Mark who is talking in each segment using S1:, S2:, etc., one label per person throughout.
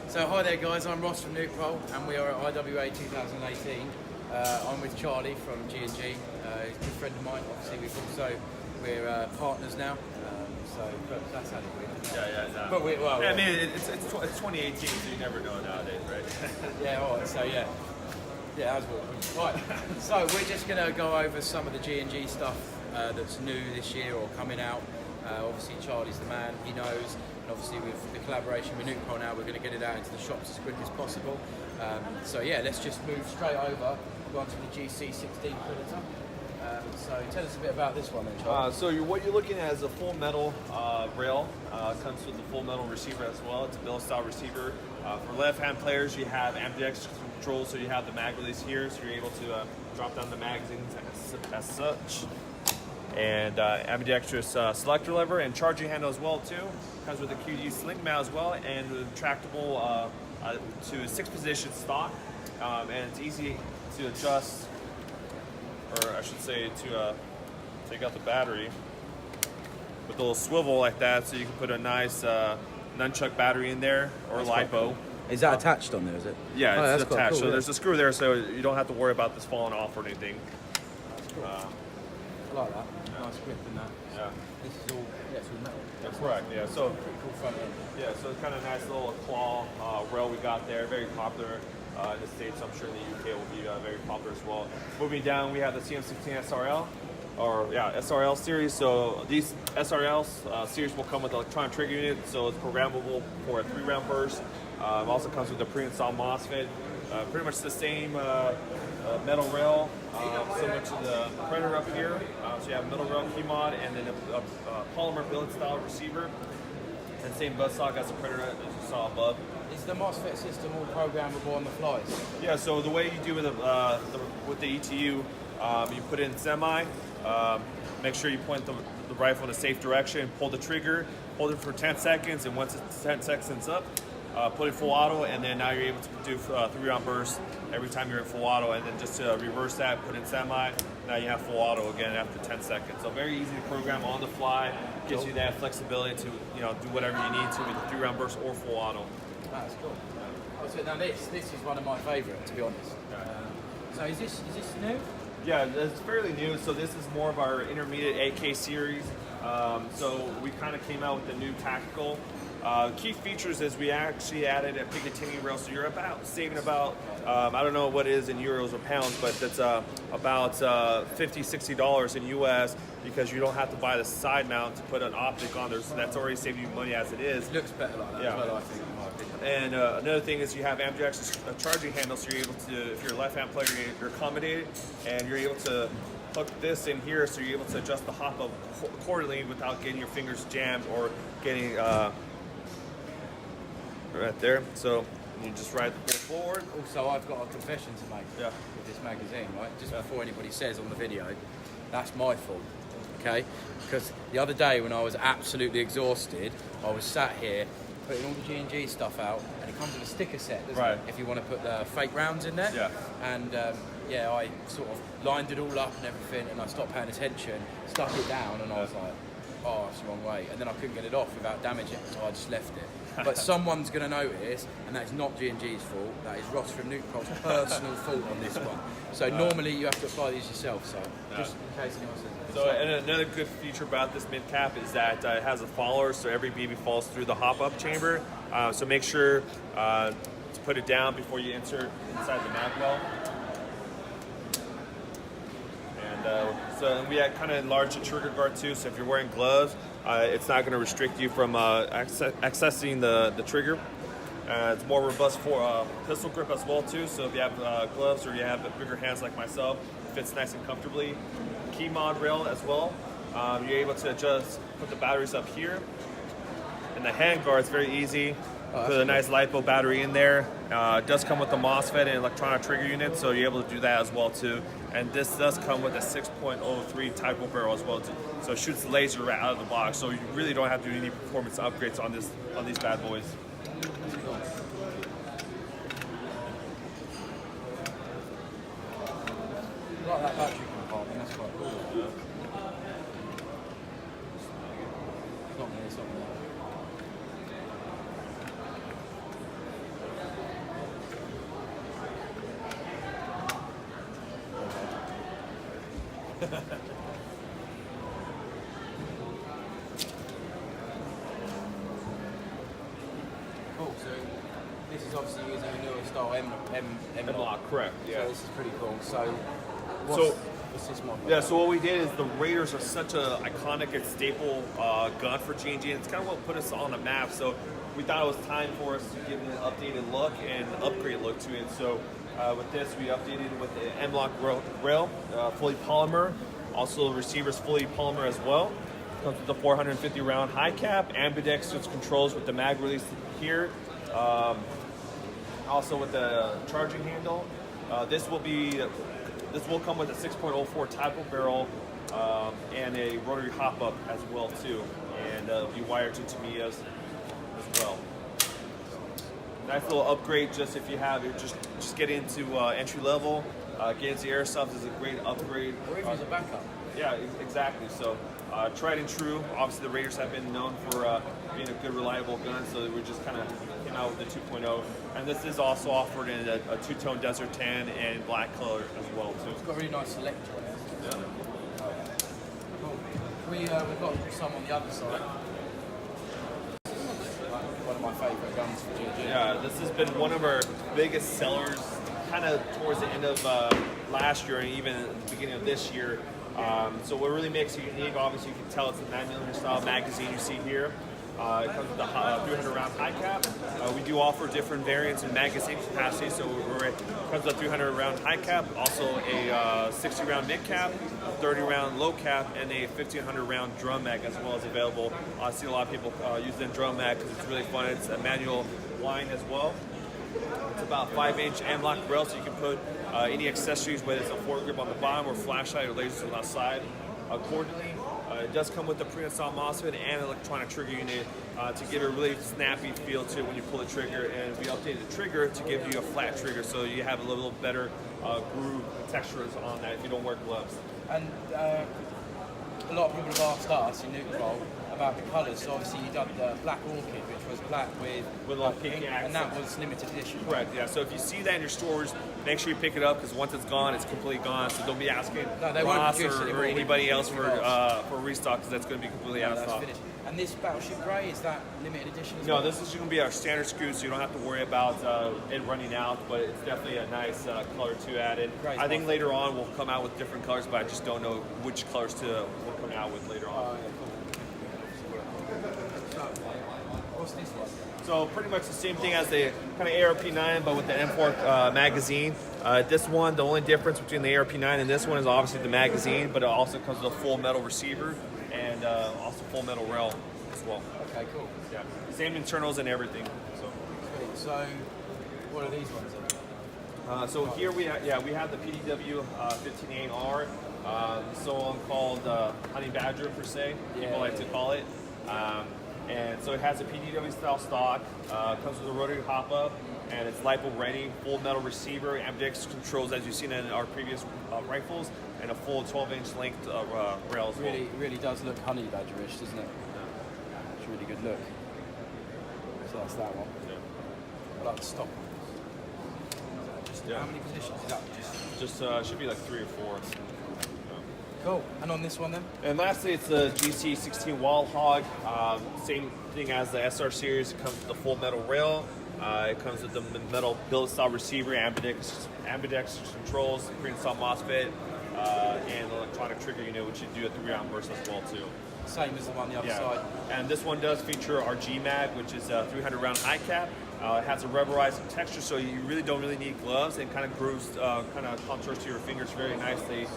S1: So hi there guys, I'm Ross from Nuprol and we are at IWA 2018. I'm with Charlie from G&G, he's a good friend of mine. Obviously we're partners now, but that's how it works.
S2: Yeah.
S1: But
S2: I mean, it's 2018, so you never know nowadays, right?
S1: Yeah, alright, so yeah, that's what. Right, so we're just going to go over some of the G&G stuff that's new this year or coming out. Obviously Charlie's the man, he knows, and obviously with the collaboration with Nuprol now, we're going to get it out into the shops as quick as possible. So yeah, let's just move straight over, go on to the GC16 Predator. So tell us a bit about this one then, Charlie.
S2: So what you're looking at is a full metal rail. Comes with the full metal receiver as well. It's a billet style receiver. For left-hand players, you have ambidextrous control, so you have the mag release here, so you're able to drop down the magazines as such. And ambidextrous selector lever and charging handle as well too. Comes with a QD sling mount as well, and retractable to 6-position stock. And it's easy to adjust, or I should say to take out the battery with a little swivel like that, so you can put a nice nunchuck battery in there, or
S1: That's
S2: LiPo.
S1: Cool. Is that attached on there, is it?
S2: Yeah, it's attached.
S1: Cool,
S2: so there's a screw there, so you don't have to worry about this falling off or anything.
S1: That's cool. I like that. Yeah. Nice grip in that.
S2: Yeah.
S1: This is all, it's all metal.
S2: That's correct, yeah. So
S1: pretty cool front end.
S2: Yeah, so it's kind of a nice little claw rail we got there. Very popular in the States. I'm sure in the UK will be very popular as well. Moving down, we have the CM16 SRL, SRL series. So these SRL series will come with electronic trigger unit, so it's programmable for a 3-round burst. It also comes with a pre-installed MOSFET. Pretty much the same metal rail, similar to the Predator up here. So you have a metal rail key mod and then a polymer billet style receiver. And same buzzsaw as the Predator as you saw above.
S1: Is the MOSFET system all programmable on the flies?
S2: Yeah, so the way you do with the ETU, you put it in semi, make sure you point the rifle in a safe direction, pull the trigger, hold it for 10 seconds, and once it's 10 seconds up, put it full auto, and then now you're able to do 3-round bursts every time you're in full auto, and then just to reverse that, put in semi, now you have full auto again after 10 seconds. So very easy to program on the fly, gives you that flexibility to do whatever you need to with a 3-round burst or full auto.
S1: That's cool. So now this is one of my favourite, to be honest. So is this new?
S2: Yeah, it's fairly new. So this is more of our intermediate AK series. So we kind of came out with the new tactical. Key features is we actually added a Picatinny rail, so you're saving about I don't know what it is in euros or pounds, but that's about $50–60 in US, because you don't have to buy the side mount to put an optic on there, so that's already saving you money as it is.
S1: It looks better like that,
S2: yeah.
S1: as well, I think, in my opinion.
S2: And another thing is you have ambidextrous charging handle, so you're able to, if you're a left-hand player, you're accommodated, and you're able to hook this in here, so you're able to adjust the hop up accordingly without getting your fingers jammed or getting right there. So you just ride the pull forward.
S1: Also, I've got a confession to make with this magazine, right? Just before anybody says on the video, that's my fault, okay? Because the other day when I was absolutely exhausted, I was sat here putting all the G&G stuff out, and it comes with a sticker set, doesn't it? If you want to put the fake rounds in there.
S2: Yeah.
S1: And I sort of lined it all up and everything, and I stopped paying attention, stuck it down, and I was like, oh, it's the wrong way. And then I couldn't get it off without damaging it, so I just left it. But someone's going to notice, and that is not G&G's fault, that is Ross from Nuprol's personal fault on this one. So normally you have to apply these yourself, so just in case anyone says.
S2: So and another good feature about this mid cap is that it has a follower, so every BB falls through the hop-up chamber. So make sure to put it down before you insert inside the mag well. So we had kind of enlarged the trigger guard too, so if you're wearing gloves, it's not going to restrict you from accessing the trigger. It's more robust for pistol grip as well too, so if you have gloves or you have bigger hands like myself, it fits nice and comfortably. Key mod rail as well. You're able to just put the batteries up here. And the hand guard's very easy. Put a nice LiPo battery in there. It does come with the MOSFET and electronic trigger unit, so you're able to do that as well too. And this does come with a 6.03 type of barrel as well too. So it shoots laser right out of the box, so you really don't have to do any performance upgrades on these bad boys.
S1: I like that battery compartment, that's quite cool. It's not me, it's not me. Cool. So this is obviously using a newer style M
S2: lock, correct? Yeah.
S1: So this is pretty cool. So what's this model?
S2: Yeah, so what we did is the Raiders are such an iconic and staple gun for G&G, and it's kind of what put us on the map. So we thought it was time for us to give it an updated look and an upgrade look to it. So with this, we updated it with the M-Lock rail, fully polymer. Also, the receiver's fully polymer as well. Comes with the 450 round high cap, ambidextrous controls with the mag release here. Also with the charging handle. This will come with a 6.04 tactical barrel and a rotary hop-up as well too, and it'll be wired to Tamiya's as well. Nice little upgrade, just if you have it, just get into entry level. Get into airsoft is a great upgrade.
S1: Or even as a backup.
S2: Yeah, exactly. So tried and true. Obviously, the Raiders have been known for being a good, reliable gun. So we just kind of came out with the 2.0, and this is also offered in a two-tone desert tan and black color as well too.
S1: It's got a really nice selector on it.
S2: Yeah.
S1: Oh, yeah. Cool. We've got some on the other side. One of my favourite guns for G&G.
S2: Yeah, this has been one of our biggest sellers, kind of towards the end of last year and even at the beginning of this year. So what really makes it unique, obviously you can tell it's the 9mm style magazine you see here. It comes with the 300 round high cap. We do offer different variants in magazine capacity, so it comes with a 300 round high cap, also a 60 round mid cap, a 30 round low cap, and a 1500 round drum mag as well as available. I see a lot of people use the drum mag because it's really fun. It's a manual line as well. It's about 5-inch M-Lock rail, so you can put any accessories, whether it's a foregrip on the bottom or flashlight or lasers on the side accordingly. It does come with the pre-installed MOSFET and electronic trigger unit to give a really snappy feel to it when you pull the trigger, and we updated the trigger to give you a flat trigger so you have a little better groove textures on that if you don't wear gloves.
S1: And a lot of people have asked us in Nuprol about the colours. So obviously you done the black orchid, which was black with
S2: little pink accents.
S1: and that was limited edition.
S2: Correct, yeah. So if you see that in your stores, make sure you pick it up because once it's gone, it's completely gone. So don't be asking Ross or anybody else for restock because that's going to be completely out of stock.
S1: Finished. And this Battleship Grey, is that limited edition as
S2: No,
S1: well?
S2: this is going to be our standard SKU, so you don't have to worry about it running out, but it's definitely a nice color to add in.
S1: Great.
S2: I think later on we'll come out with different colors, but I just don't know which colors we'll come out with later on.
S1: Yeah, cool. So, what's this one?
S2: So pretty much the same thing as the kind of ARP9, but with the M4 magazine. This one, the only difference between the ARP9 and this one is obviously the magazine, but it also comes with a full metal receiver and also full metal rail as well.
S1: Okay, cool.
S2: Yeah, same internals and everything. So,
S1: Sweet. So, what are these ones then?
S2: so here we have the PDW 15AR, so called honey badger per se, people like to call it. And so it has a PDW style stock, comes with a rotary hop-up, and it's LiPo ready, full metal receiver, ambidextrous controls as you've seen in our previous rifles, and a full 12-inch length rail as well.
S1: Really does look honey badgerish, doesn't it? It's a really good look. So that's that one.
S2: Yeah.
S1: I like the stock.
S2: Yeah.
S1: How many positions is that?
S2: Just should be like 3 or 4.
S1: Cool. And on this one then?
S2: And lastly, it's the GC16 Wall Hog. Same thing as the SR series. It comes with the full metal rail. It comes with the metal billet-style receiver, ambidextrous controls, pre-installed MOSFET, and electronic trigger unit, which you do a 3-round burst as well too.
S1: Same as the one on the other side.
S2: And this one does feature our G mag, which is a 300-round high cap. It has a rubberizing texture, so you really don't need gloves. It kind of grooves, kind of contours to your fingers very nicely.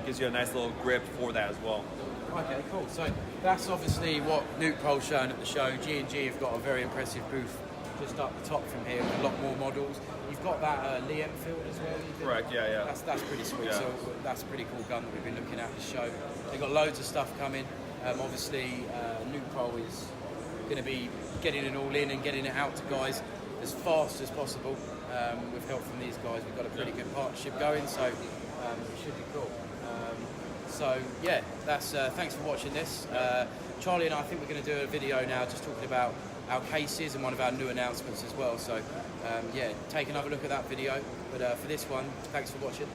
S2: Gives you a nice little grip for that as well.
S1: Okay, cool. So that's obviously what Nuprol's shown at the show. G&G have got a very impressive booth just up the top from here with a lot more models. You've got that Lee Enfield as well.
S2: Correct, yeah.
S1: That's pretty sweet.
S2: Yeah.
S1: So that's a pretty cool gun that we've been looking at the show. They've got loads of stuff coming. Obviously, Nuprol is going to be getting it all in and getting it out to guys as fast as possible. With help from these guys, we've got a pretty good partnership going, so it should be cool. So yeah, that's thanks for watching this. Charlie and I think we're going to do a video now just talking about our cases and one of our new announcements as well. So yeah, take another look at that video. But for this one, thanks for watching.